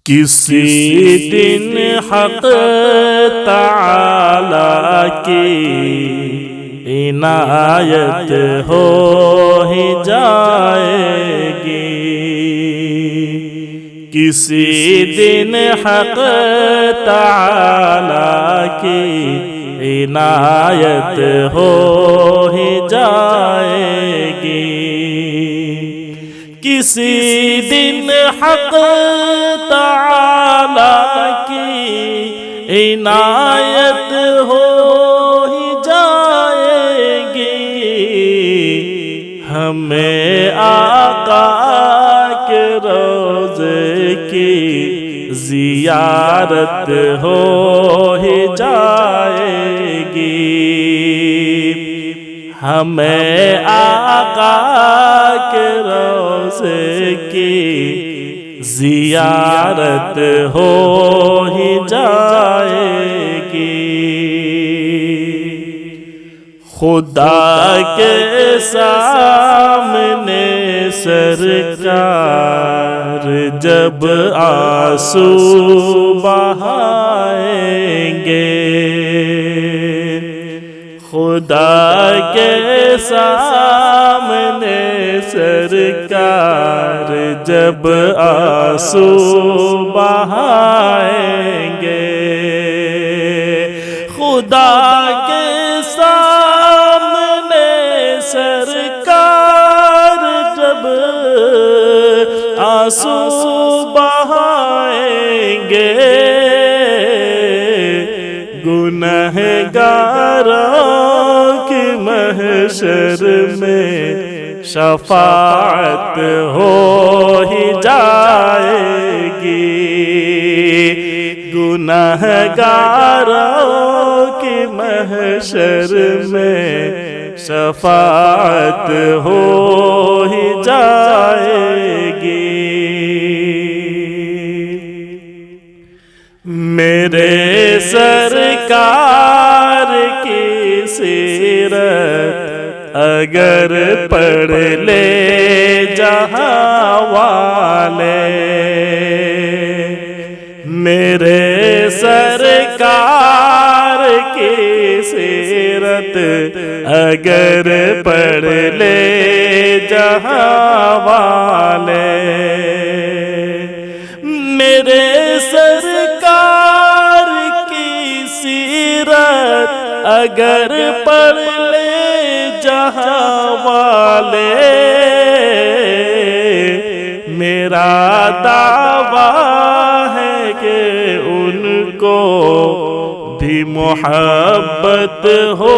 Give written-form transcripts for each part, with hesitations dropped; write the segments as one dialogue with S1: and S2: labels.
S1: کسی دن حق تعالی کی عنایت ہو ہی جائے گی، کسی دن حق تعالی کی عنایت ہو ہی جائے گی، کسی دن حق تعالی کی عنایت ہو ہی جائے گی، ہمیں آقا کے روضے کی زیارت ہو ہی جائے گی، ہمیں آقا کے روضے کی زیارت ہو ہی جائے گی۔ خدا کے سامنے سرکار جب آنسو بہائیں گے، خدا کے سامنے سرکار جب آنسو بہائیں گے، خدا کے سامنے سرکار جب آنسو بہائیں گے، گنہگاروں کی محشر میں شفاعت ہو ہی جائے گی، گنہگاروں کی محشر میں شفاعت ہو ہی جائے گی۔ میرے سرکار کی سیرت اگر پڑھ لے جہاں والے، میرے سرکار کی سیرت اگر پڑھ لے جہاں والے، میرے سرکار کی سیرت اگر پڑھ لے جہاں والے، میرا دعویٰ ہے کہ ان کو بھی محبت ہو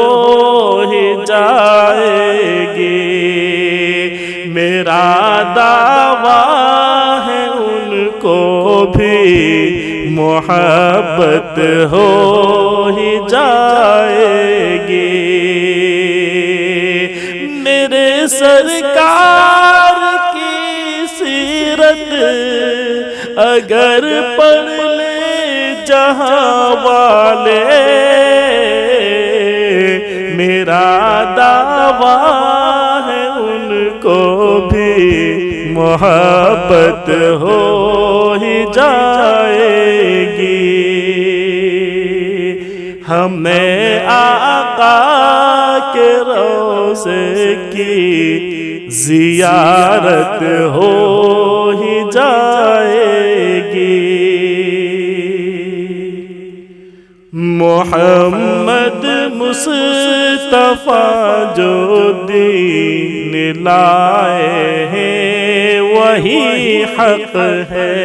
S1: ہی جائے گی، میرا دعویٰ ہے ان کو بھی محبت ہو ہی جائے گی، میرے سرکار کی سیرت اگر پڑھ لے جہاں والے، میرا دعویٰ ہے ان کو بھی محبت ہو ہی جائے گی، ہمیں آقا کے روضے کی زیارت ہو ہی جائے گی۔ محمد مصطفیٰ جو دین لائے ہیں وہی حق ہے،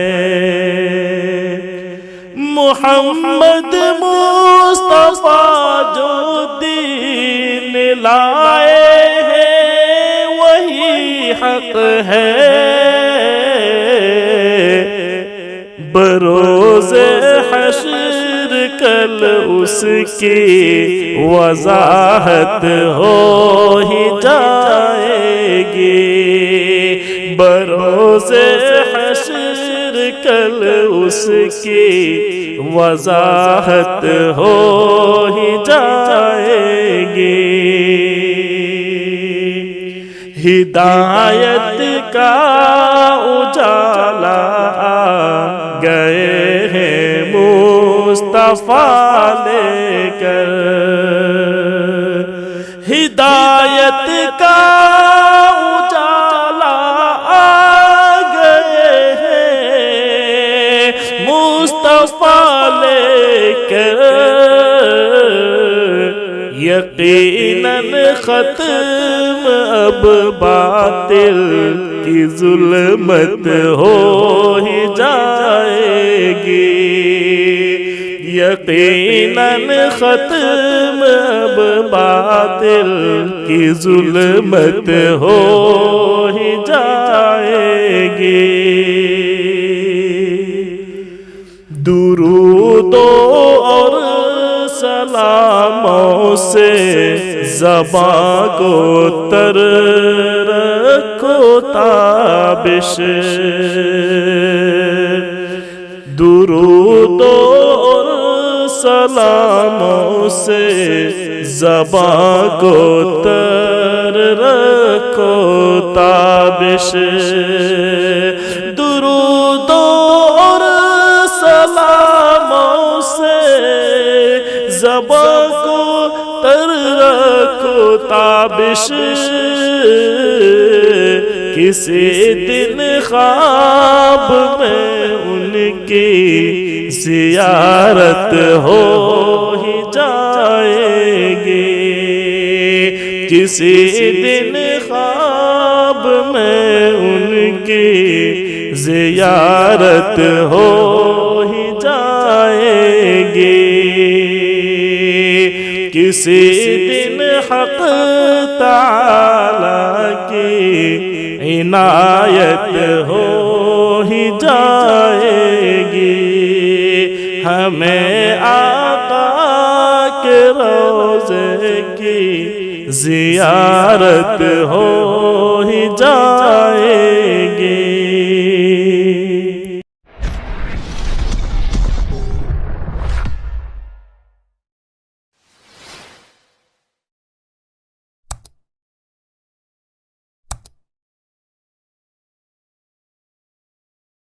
S1: محمد مصطفیٰ جو دین لائے ہیں وہی حق ہے، بروز حشر کل اس کی وضاحت ہو ہی جائے گی، بروز حشر کل اس کی وضاحت ہو ہی جائے گی، ہدایت کا اجالا گئے ہیں مصطفیٰ لے کر، ہدایت کا اجالا آ گئے ہیں مصطفیٰ لے کر، یقیناً ختم اب باطل کی ظلمت ہو ہی جائے گی، یقیناً ختم اب باطل کی ظلمت ہو ہی جائے گی۔ درود اور سلاموں سے زباں کو تر رکھو تابش، درود اور سلاموں سے زباں کو تر رکھو تابش، درود اور سلاموں سے زباں کو تر رکھو تابش، کسی دن خواب میں ان کی زیارت ہو ہی جائے گی، کسی دن خواب میں ان کی زیارت ہو ہی جائے گی، کسی دن حق تعالی کی عنایت ہو ہی جائے گی، ہمیں آقا کے روضے کی زیارت ہو ہی جائے گی۔